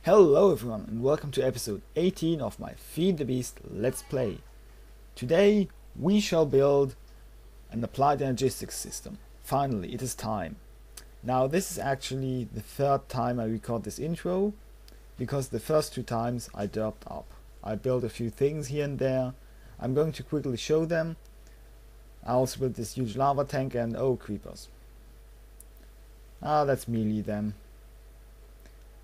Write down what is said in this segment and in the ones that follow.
Hello everyone and welcome to episode 18 of my Feed the Beast Let's Play. Today we shall build an Applied Energistics system. Finally, it is time. Now this is actually the third time I record this intro, because the first two times I derped up. I built a few things here and there. I'm going to quickly show them. I also built this huge lava tank and oh, creepers. Let's melee them.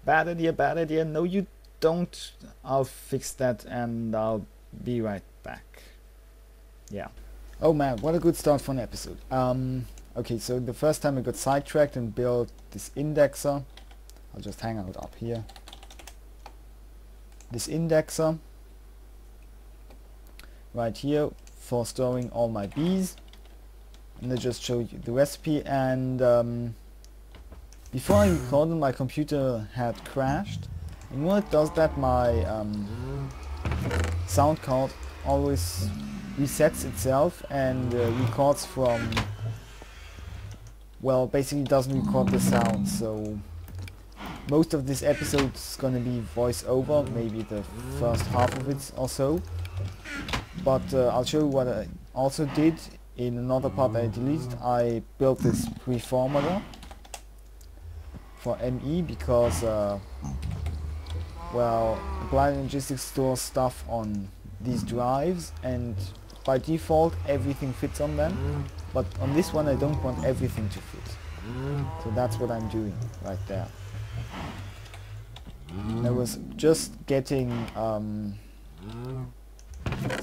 Bad idea, no you don't. I'll fix that and I'll be right back. Yeah. Oh man, what a good start for an episode. Okay, so the first time I got sidetracked and built this indexer. I'll just hang out up here. This indexer. Right here for storing all my bees. And I just show you the recipe and before I recorded, my computer had crashed, and when it does that, my sound card always resets itself and records from, well, basically doesn't record the sound. So most of this episode is gonna be voice over, maybe the first half of it or so. But I'll show you what I also did in another part I deleted. I built this preformatter for ME because well, Applied Energistics stores stuff on these drives and by default everything fits on them, but on this one I don't want everything to fit, so that's what I'm doing right there. I was just getting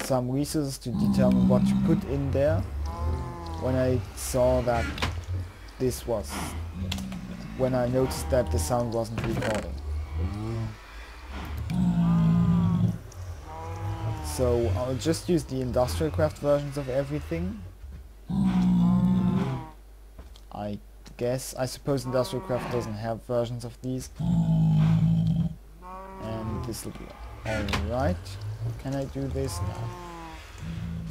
some resources to determine what to put in there when I saw that this was when I noticed that the sound wasn't recording. So I'll just use the industrial craft versions of everything. I suppose industrial craft doesn't have versions of these. And this will be alright. Can I do this? No.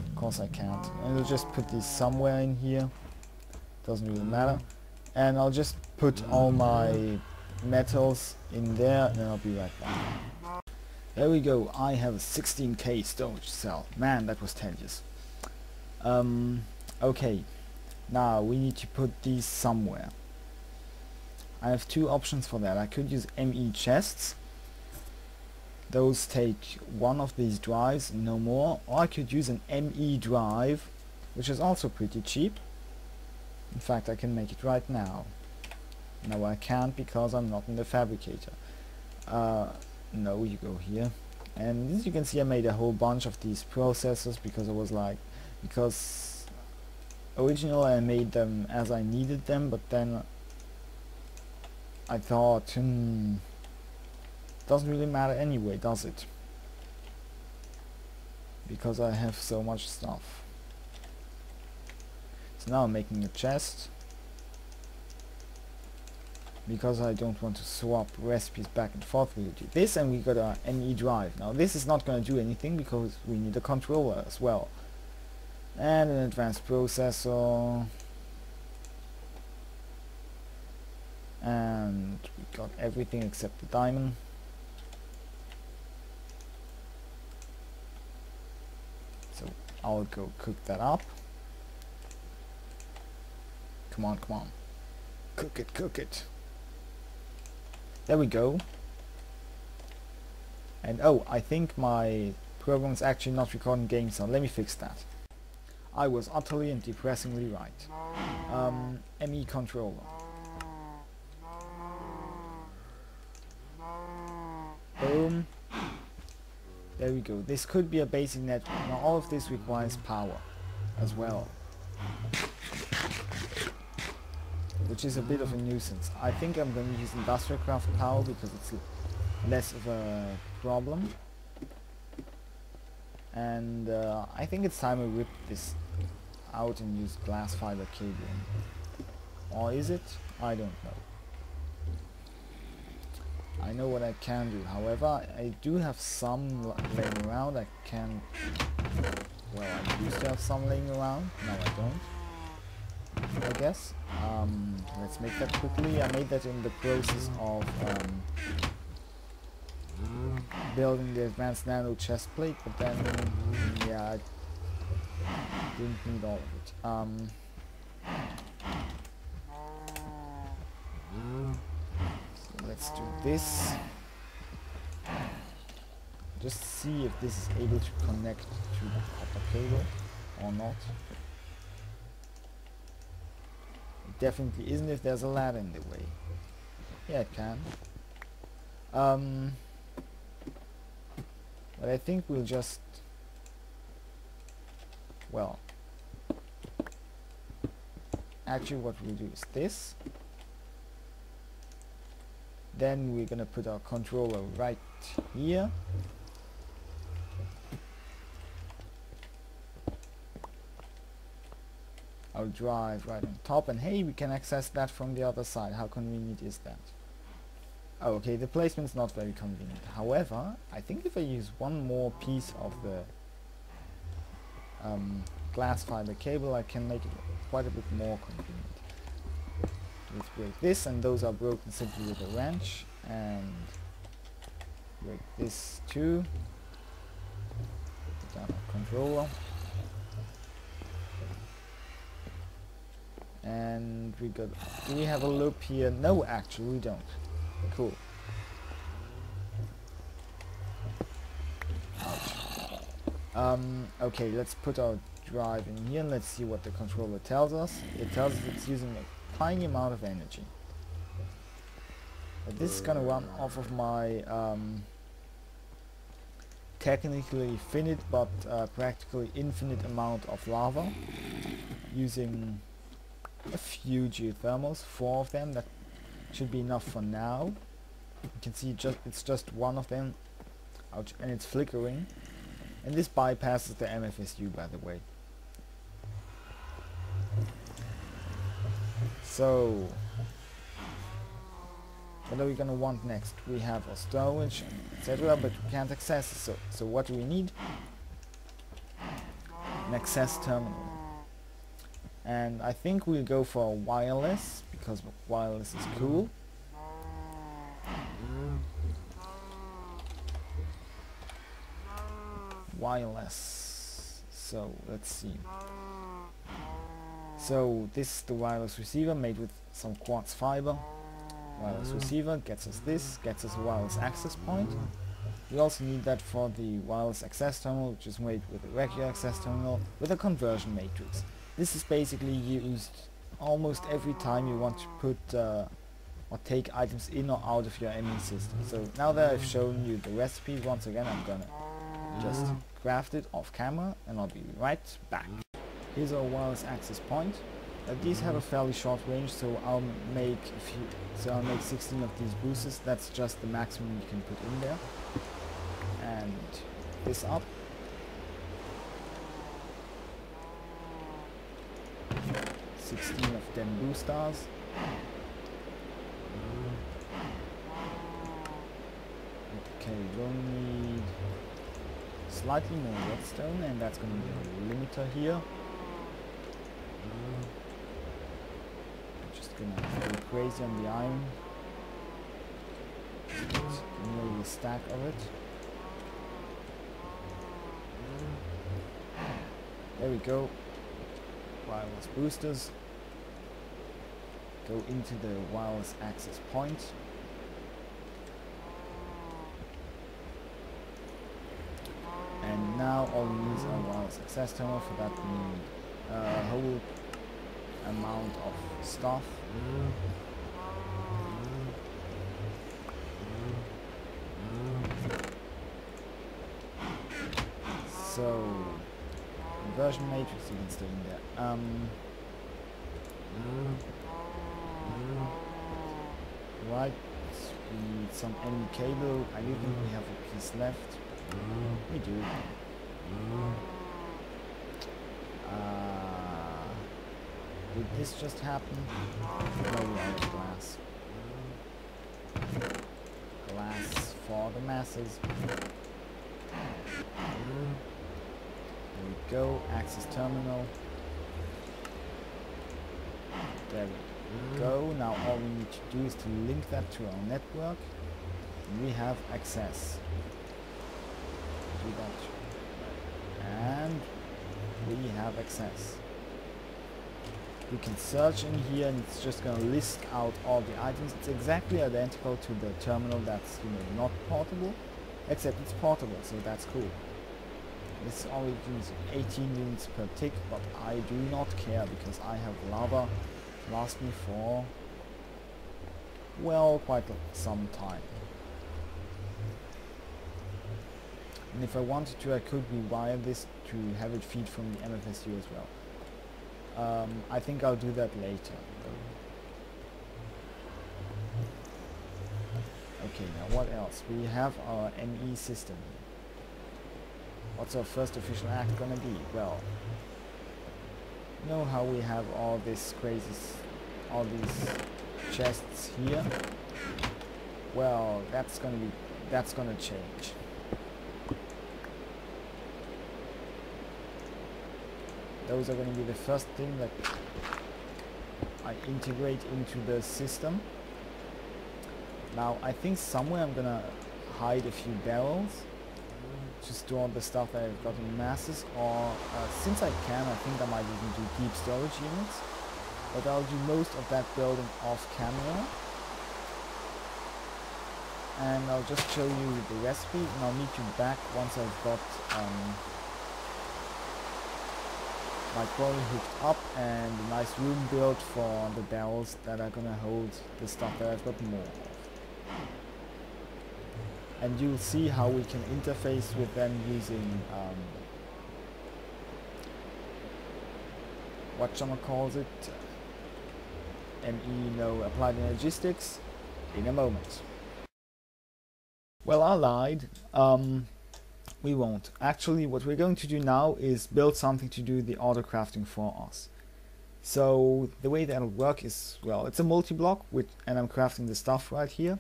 Of course I can't. I'll just put these somewhere in here. Doesn't really matter. And I'll just put all my metals in there and then I'll be right back. There we go, I have a 16k storage cell. Man, that was tedious. Okay, now we need to put these somewhere. I have two options for that. I could use ME chests. Those take one of these drives, no more. Or I could use an ME drive, which is also pretty cheap. In fact, I can make it right now. No, I can't because I'm not in the fabricator. No, you go here. And as you can see, I made a whole bunch of these processors because I was like, because originally I made them as I needed them, but then I thought, doesn't really matter anyway, does it? Because I have so much stuff. So now I'm making a chest because I don't want to swap recipes back and forth. We do this and we got our ME drive. Now this is not going to do anything because we need a controller as well and an advanced processor, and we got everything except the diamond. So I'll go cook that up. Come on, come on. Cook it, cook it. There we go. And oh, I think my program is actually not recording game sound. Let me fix that. I was utterly and depressingly right. ME controller. Boom. There we go. This could be a basic network. Now all of this requires power as well, which is a bit of a nuisance. I think I'm going to use industrial craft power because it's less of a problem. And I think it's time I rip this out and use glass fiber cabling. Or is it? I don't know. I know what I can do. However, I do have some laying around. I can... Well, I used to have some laying around. Now I don't, I guess. Let's make that quickly. I made that in the process of building the advanced nano chest plate, but then yeah, I didn't need all of it. So let's do this. Just see if this is able to connect to the copper cable or not. It definitely isn't if there's a ladder in the way. Yeah, it can. But I think we'll just, well, actually what we'll do is this. Then we're gonna put our controller right here. I'll drive right on top, and hey, we can access that from the other side. How convenient is that? Oh, okay, the placement's not very convenient. However, I think if I use one more piece of the glass fiber cable, I can make it quite a bit more convenient. Let's break this, and those are broken simply with a wrench, and break this too. Put down our controller. And we got, do we have a loop here? No, actually we don't. Cool. Ouch. Okay, let's put our drive in here and let's see what the controller tells us. It tells us it's using a tiny amount of energy. But this is gonna run off of my technically finite but practically infinite amount of lava, using a few geothermals, 4 of them. That should be enough for now. You can see it's just one of them. Ouch, and it's flickering. And this bypasses the MFSU, by the way. So, what are we gonna want next? We have our storage, etc., but we can't access it. So what do we need? An access terminal. And I think we'll go for wireless, because wireless is cool. Wireless. So let's see. So this is the wireless receiver made with some quartz fiber. Wireless receiver gets us this, gets us a wireless access point. We also need that for the wireless access terminal, which is made with a regular access terminal with a conversion matrix. This is basically used almost every time you want to put or take items in or out of your ME system. So now that I've shown you the recipe, once again I'm gonna just craft it off camera and I'll be right back. Here's our wireless access point. These have a fairly short range, so I'll make 16 of these boosters. That's just the maximum you can put in there. And this up. 16 of them boosters. Okay, we'll need slightly more redstone, and that's going to be a limiter here. I'm just going to go crazy on the iron. Nearly a stack of it. There we go. Wireless boosters go into the wireless access point. And now all we need is a wireless access terminal. For that we need a whole amount of stuff. So conversion matrix, you can stay in there. Right, we need some ME cable. I do think we have a piece left. We do. Did this just happen? No, we are glass. Glass for the masses. There we go, access terminal. There we go. Now all we need to do is to link that to our network. And we have access. do that too. And we have access. We can search in here and it's just going to list out all the items. It's exactly identical to the terminal that's, you know, not portable, except it's portable, so that's cool. This only uses 18 units per tick, but I do not care because I have lava to last me for, well, quite some time. And if I wanted to, I could rewire this to have it feed from the MFSU as well. I think I'll do that later. Okay, now what else? We have our ME system. What's our first official act gonna be? Well, you know how we have all this all these chests here? Well, that's gonna change. Those are going to be the first thing that I integrate into the system. Now I think somewhere I'm going to hide a few barrels to store the stuff that I've got in masses, or since I can, I think I might even do deep storage units, but I'll do most of that building off camera. And I'll just show you the recipe and I'll meet you back once I've got my quarry hooked up and a nice room built for the barrels that are gonna hold the stuff that I've got more of. And you'll see how we can interface with them using whatchamacallit, Applied Energistics in a moment. Well, I lied. We won't. Actually, what we're going to do now is build something to do the autocrafting for us. So the way that'll work is, well, it's a multi-block and I'm crafting the stuff right here,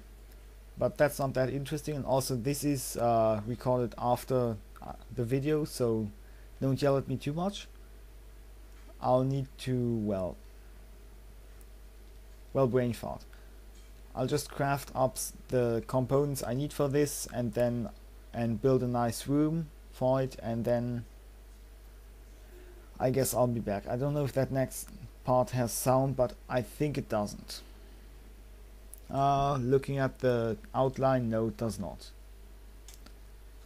but that's not that interesting. And also this is recorded after the video, so don't yell at me too much. I'll need to, well, brain fart. I'll just craft up the components I need for this and build a nice room for it, and then I guess I'll be back. I don't know if that next part has sound, but I think it doesn't. Looking at the outline, no, it does not.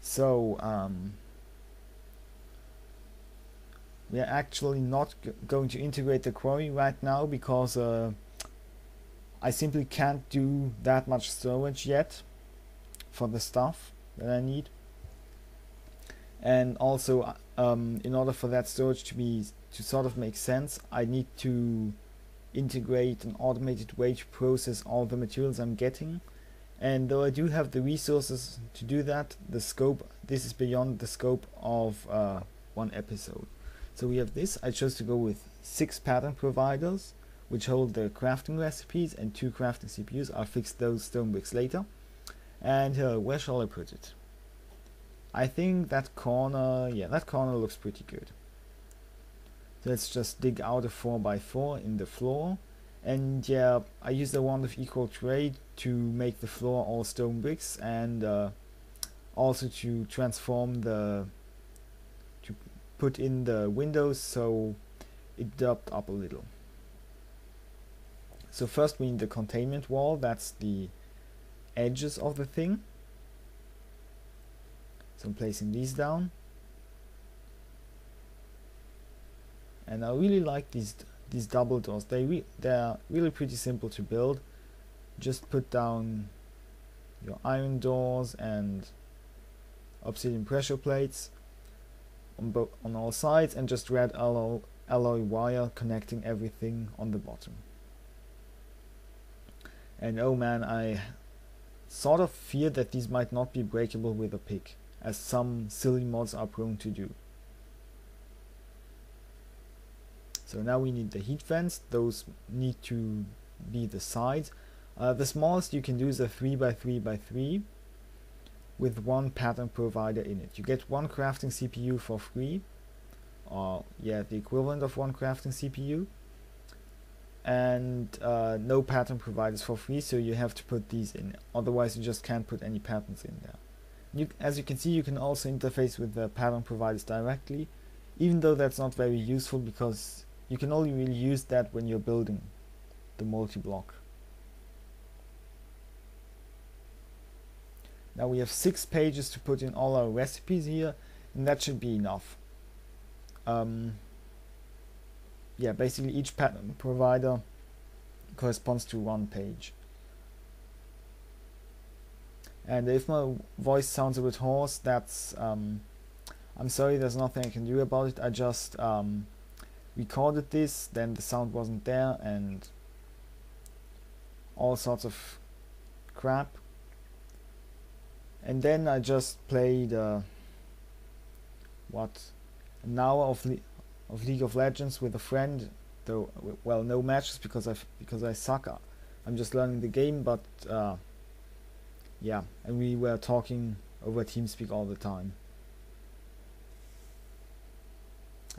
So we are actually not going to integrate the quarry right now because I simply can't do that much storage yet for the stuff that I need. And also in order for that storage to sort of make sense, I need to integrate an automated way to process all the materials I'm getting. And though I do have the resources to do that, this is beyond the scope of one episode. So we have this. I chose to go with 6 pattern providers which hold the crafting recipes and 2 crafting CPUs. I'll fix those stone bricks later. And where shall I put it? I think that corner, yeah, that corner looks pretty good. So let's just dig out a 4x4 in the floor. And yeah, I used the wand of equal trade to make the floor all stone bricks, and also to transform to put in the windows so it dubbed up a little. So first we need the containment wall, that's the edges of the thing. So I'm placing these down. And I really like these double doors. They're really pretty simple to build. Just put down your iron doors and obsidian pressure plates on all sides, and just red alloy wire connecting everything on the bottom. And oh man, I sort of fear that these might not be breakable with a pick, as some silly mods are prone to do. So now we need the heat vents. Those need to be the sides. The smallest you can do is a 3x3x3 with 1 pattern provider in it. You get 1 crafting CPU for free, or yeah, the equivalent of 1 crafting CPU, and no pattern providers for free, so you have to put these in, otherwise you just can't put any patterns in there. as you can see, you can also interface with the pattern providers directly, even though that's not very useful because you can only really use that when you're building the multi-block. Now we have 6 pages to put in all our recipes here, and that should be enough. Yeah, basically each pattern provider corresponds to 1 page. And if my voice sounds a bit hoarse, that's I'm sorry, there's nothing I can do about it. I just recorded this, then the sound wasn't there, and all sorts of crap. And then I just played an hour of League of Legends with a friend. Though, well, no matches because I suck. I'm just learning the game, but yeah, and we were talking over TeamSpeak all the time.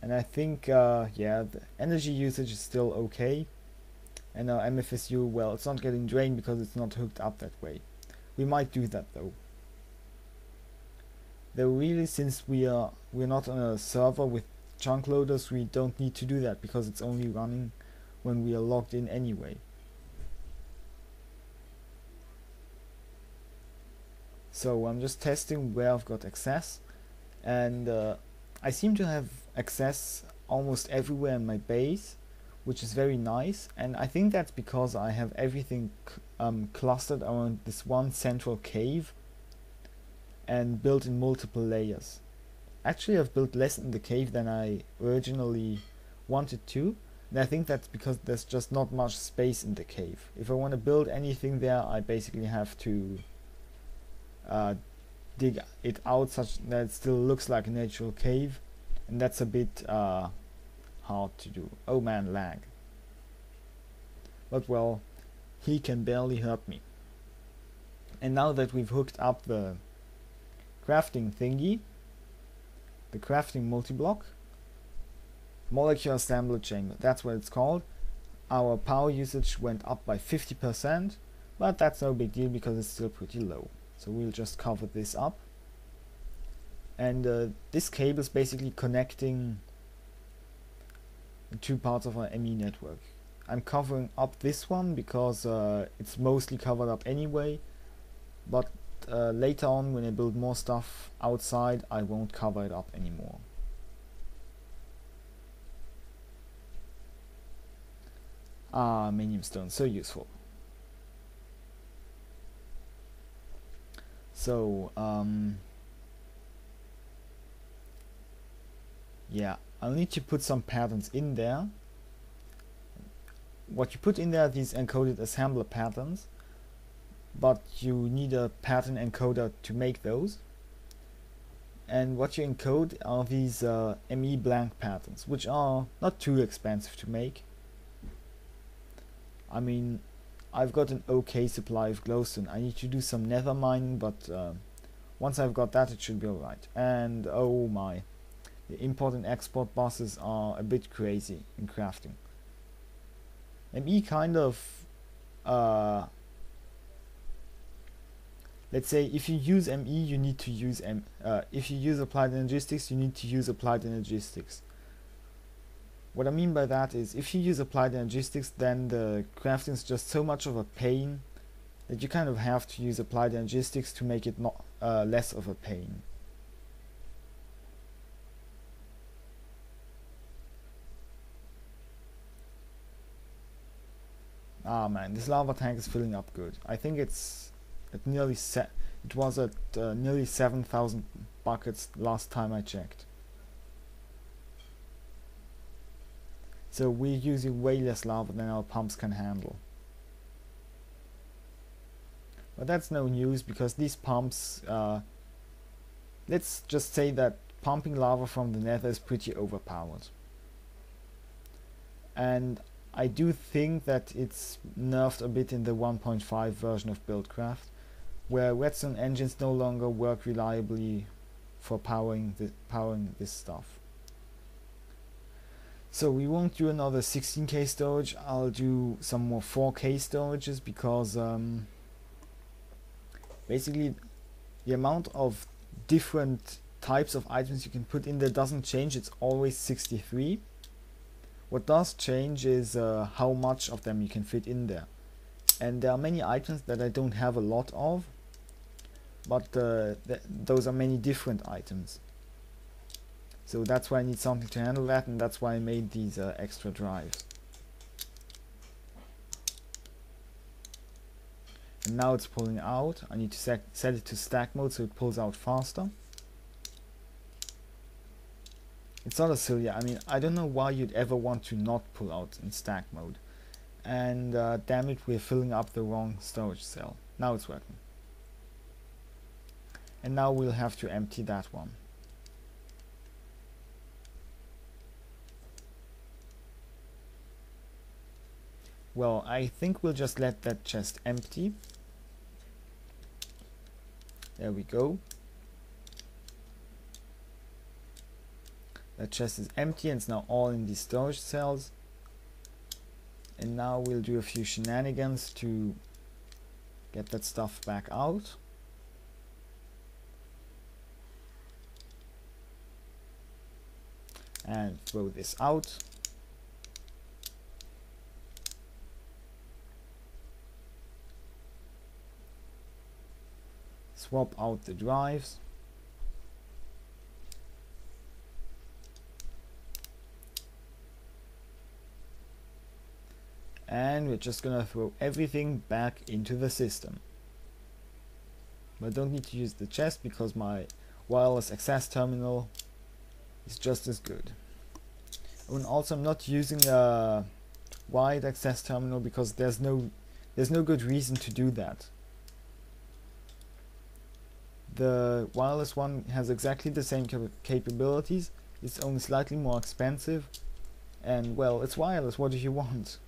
And I think yeah, the energy usage is still okay, and our MFSU, well, it's not getting drained because it's not hooked up that way. We might do that though. Though really, since we're not on a server with chunk loaders, we don't need to do that because it's only running when we are logged in anyway. So I'm just testing where I've got access, and I seem to have access almost everywhere in my base, which is very nice, and I think that's because I have everything clustered around this one central cave and built in multiple layers. Actually, I've built less in the cave than I originally wanted to, and I think that's because there's just not much space in the cave. If I want to build anything there, I basically have to dig it out such that it still looks like a natural cave, and that's a bit hard to do. Oh man, lag. But well, he can barely hurt me. And now that we've hooked up the crafting thingy, the crafting multi-block, molecular assembler chamber, that's what it's called, our power usage went up by 50%, but that's no big deal because it's still pretty low. So we'll just cover this up, and this cable is basically connecting the 2 parts of our ME network. I'm covering up this one because it's mostly covered up anyway, but later on when I build more stuff outside, I won't cover it up anymore. Ah, medium stone, so useful. So yeah, I'll need to put some patterns in there. What you put in there are these encoded assembler patterns, but you need a pattern encoder to make those. And what you encode are these ME blank patterns, which are not too expensive to make. I mean, I've got an okay supply of glowstone. I need to do some nether mining, but once I've got that, it should be alright. And oh my, the import and export buses are a bit crazy in crafting. ME kind of let's say if you use ME, you need to use if you use Applied Energistics, you need to use Applied Energistics. What I mean by that is, if you use Applied Energistics, then the crafting is just so much of a pain that you kind of have to use Applied Energistics to make it not less of a pain. Ah man, this lava tank is filling up good. I think it's at nearly it was at nearly 7,000 buckets last time I checked. So we're using way less lava than our pumps can handle. But that's no news because these pumps, let's just say that pumping lava from the Nether is pretty overpowered. And I do think that it's nerfed a bit in the 1.5 version of Buildcraft, where redstone engines no longer work reliably for powering this stuff. So we won't do another 16K storage. I'll do some more 4K storages because basically the amount of different types of items you can put in there doesn't change. It's always 63. What does change is how much of them you can fit in there. And there are many items that I don't have a lot of, but those are many different items. So that's why I need something to handle that, and that's why I made these extra drives. And now it's pulling out. I need to set it to stack mode so it pulls out faster. It's sort of silly. I mean, I don't know why you'd ever want to not pull out in stack mode. And damn it, we're filling up the wrong storage cell. Now it's working. And now we'll have to empty that one. Well, I think we'll just let that chest empty. There we go. That chest is empty and it's now all in these storage cells. And now we'll do a few shenanigans to get that stuff back out. And throw this out. Swap out the drives. And we're just gonna throw everything back into the system. But I don't need to use the chest because my wireless access terminal is just as good. And also I'm not using a wired access terminal because there's no good reason to do that. The wireless one has exactly the same capabilities, it's only slightly more expensive, and well, it's wireless, what do you want?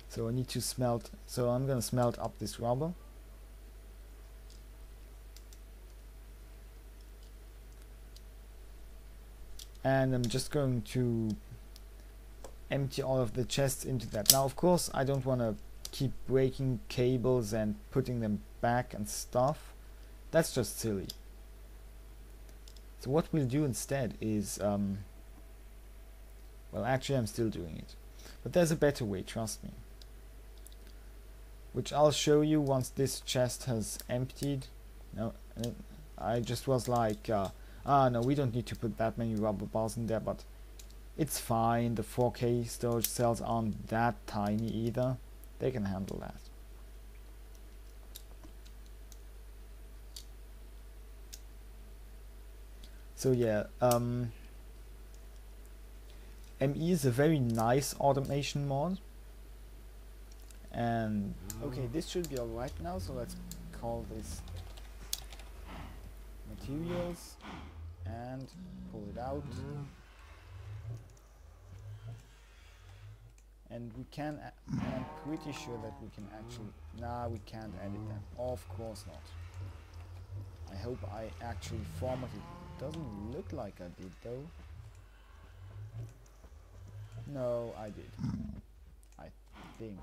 So I need to smelt, so I'm gonna smelt up this rubber. And I'm just going to empty all of the chests into that. Now of course I don't want to keep breaking cables and putting them back and stuff. That's just silly. So what we'll do instead is well, actually I'm still doing it, but there's a better way, trust me, which I'll show you once this chest has emptied. No, I just was like no, we don't need to put that many rubber bars in there, but it's fine. The 4K storage cells aren't that tiny either. They can handle that. So yeah, ME is a very nice automation mod. And okay, this should be alright now, so let's call this materials and pull it out. And we can, and I'm pretty sure that we can actually, nah, we can't edit them, of course not. I hope I actually formatted it. Doesn't look like I did though. No, I did, I think.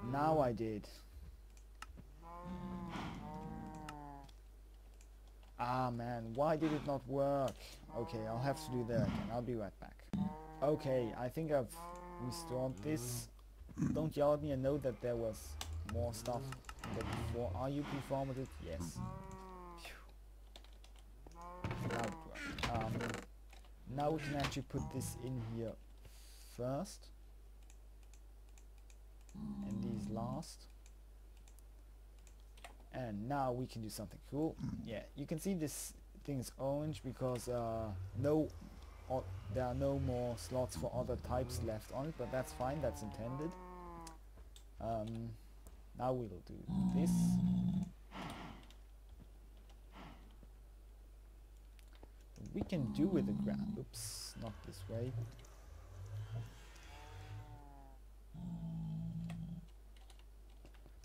Now I did. Ah man, why did it not work? Okay, I'll have to do that again. I'll be right back. Okay, I think I've restored this. Don't yell at me, I know that there was more stuff than before. Are you pre-formatted? Yes. Now it worked. Now we can actually put this in here first. And these last. And now we can do something cool. Yeah, you can see this thing is orange because there are no more slots for other types left on it, but that's fine, that's intended. Now we'll do this. We can do with the ground. Oops, not this way.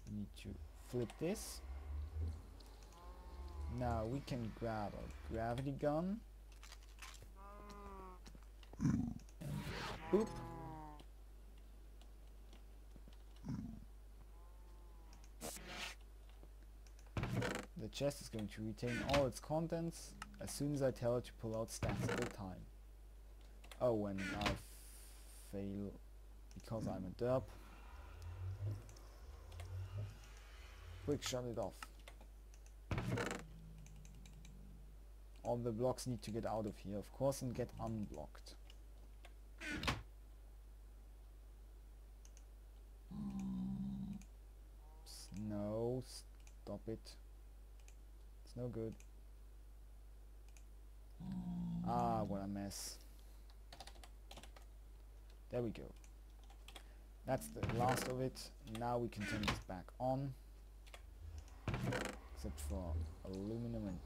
We need to flip this. Now we can grab a gravity gun and Boop. The chest is going to retain all its contents as soon as I tell it to pull out stacks at a time. Oh, and I fail because I'm a derp. Quick, shut it off. All the blocks need to get out of here, of course, and get unblocked. No, stop it. It's no good. Ah, what a mess. There we go. That's the last of it. Now we can turn this back on. Except for aluminum and...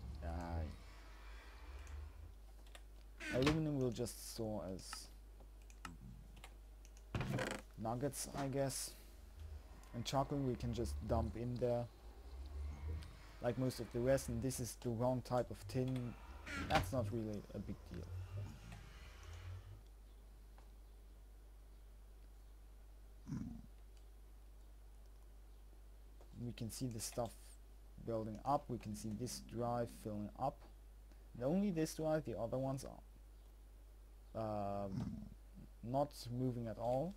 aluminum will just store as nuggets, I guess. And charcoal we can just dump in there. Like most of the rest, and this is the wrong type of tin. That's not really a big deal. We can see the stuff building up. We can see this drive filling up. And only this drive, the other ones are not moving at all.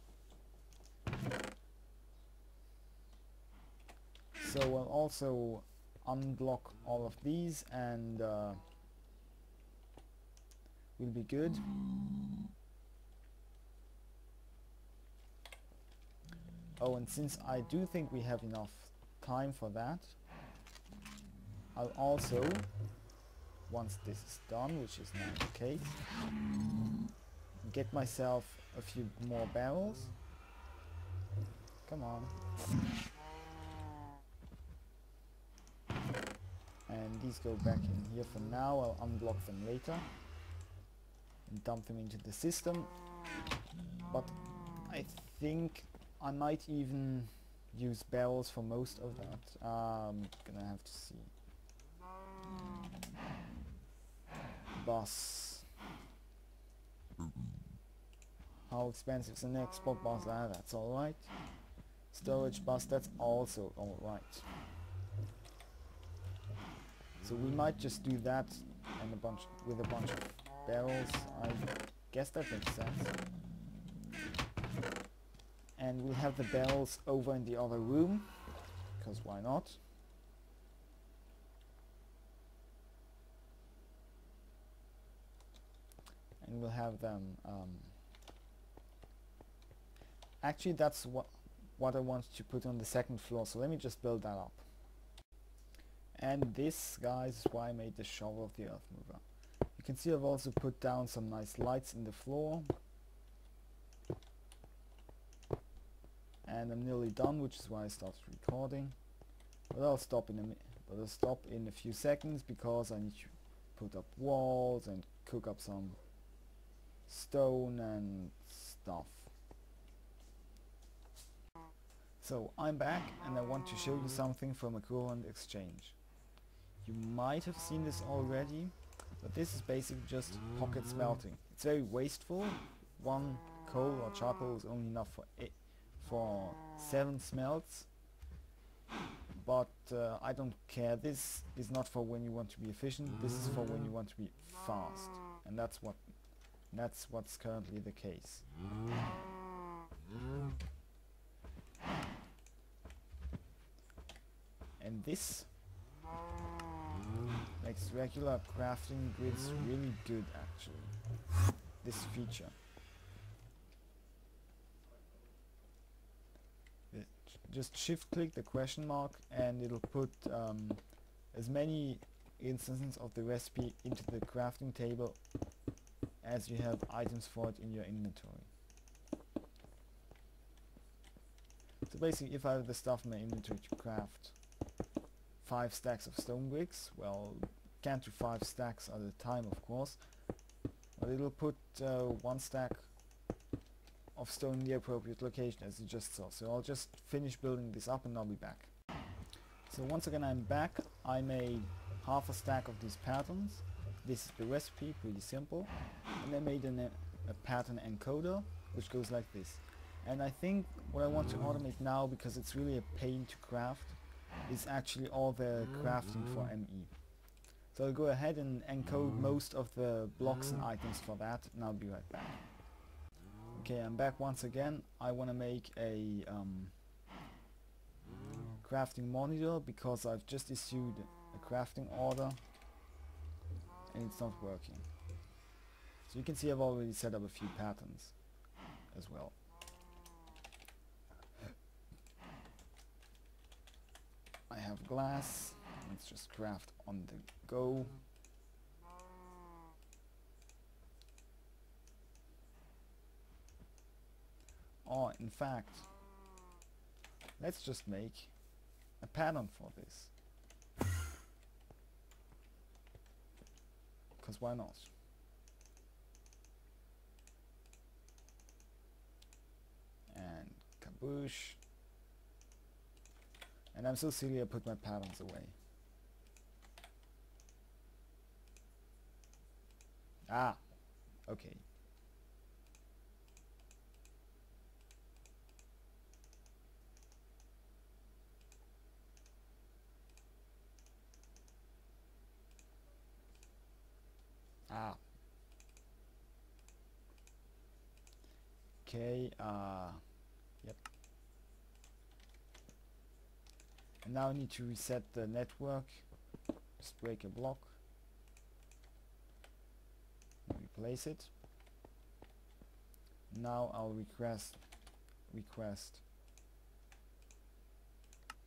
So I'll also unblock all of these and we'll be good. Oh, and since I do think we have enough time for that, I'll also, once this is done, which is now the case, get myself a few more barrels. Come on. And these go back in here for now. I'll unblock them later and dump them into the system. But I think I might even use barrels for most of that. I'm gonna have to see. Bus. How expensive is an export bus? That's alright. Storage bus, that's also alright. So we might just do that and with a bunch of barrels. I guess that makes sense. And we'll have the barrels over in the other room, because why not? And we'll have them actually that's what I want to put on the second floor, so let me just build that up. And this, guys, is why I made the shovel of the earth mover. You can see I've also put down some nice lights in the floor. And I'm nearly done, which is why I started recording. But I'll stop in a few seconds because I need to put up walls and cook up some stone and stuff. So I'm back and I want to show you something from a current exchange. You might have seen this already, but this is basically just pocket smelting. It's very wasteful. One coal or charcoal is only enough for 7 smelts. But I don't care. This is not for when you want to be efficient. This is for when you want to be fast, and that's what's currently the case. And this makes regular crafting grids really good, actually. This feature. Just shift click the question mark and it'll put as many instances of the recipe into the crafting table as you have items for it in your inventory. So basically, if I have the stuff in my inventory to craft 5 stacks of stone bricks, well, can't do 5 stacks at a time, of course, but it'll put 1 stack of stone in the appropriate location, as you just saw. So I'll just finish building this up and I'll be back. So once again I'm back. I made half a stack of these patterns. This is the recipe, pretty simple. And I made a pattern encoder which goes like this. And I think what I want to automate now, because it's really a pain to craft, is actually all the crafting for ME. So I'll go ahead and encode most of the blocks and items for that, and I'll be right back. Okay, I'm back once again. I want to make a crafting monitor because I've just issued a crafting order and it's not working. So you can see I've already set up a few patterns as well. I have glass. Let's just craft on the go. Oh, in fact, let's just make a pattern for this. Because why not? And kaboosh. And I'm so silly I put my patterns away. Ah, okay. Ah. Okay, yep. And now I need to reset the network. Just break a block. Replace it. Now I'll request.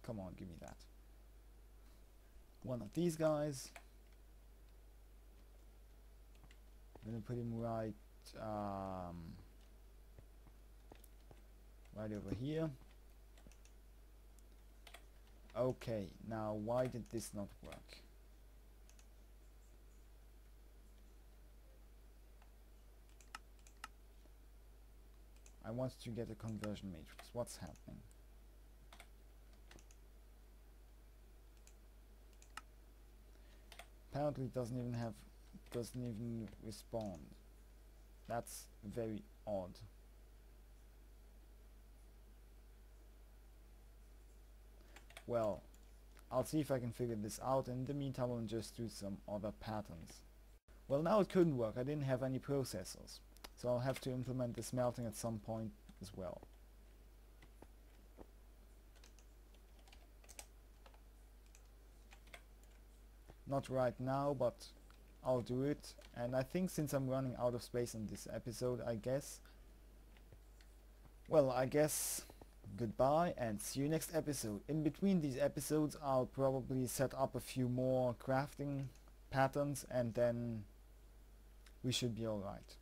Come on, give me that. One of these guys. I'm gonna put him right right over here. Okay, now why did this not work? I want to get a conversion matrix. What's happening? Apparently it doesn't even respond. That's very odd. Well, I'll see if I can figure this out. In the meantime, I'll just do some other patterns. Well, now it couldn't work. I didn't have any processors. So I'll have to implement the smelting at some point as well. Not right now, but I'll do it. And I think since I'm running out of space in this episode, I guess goodbye and see you next episode. In between these episodes I'll probably set up a few more crafting patterns and then we should be alright.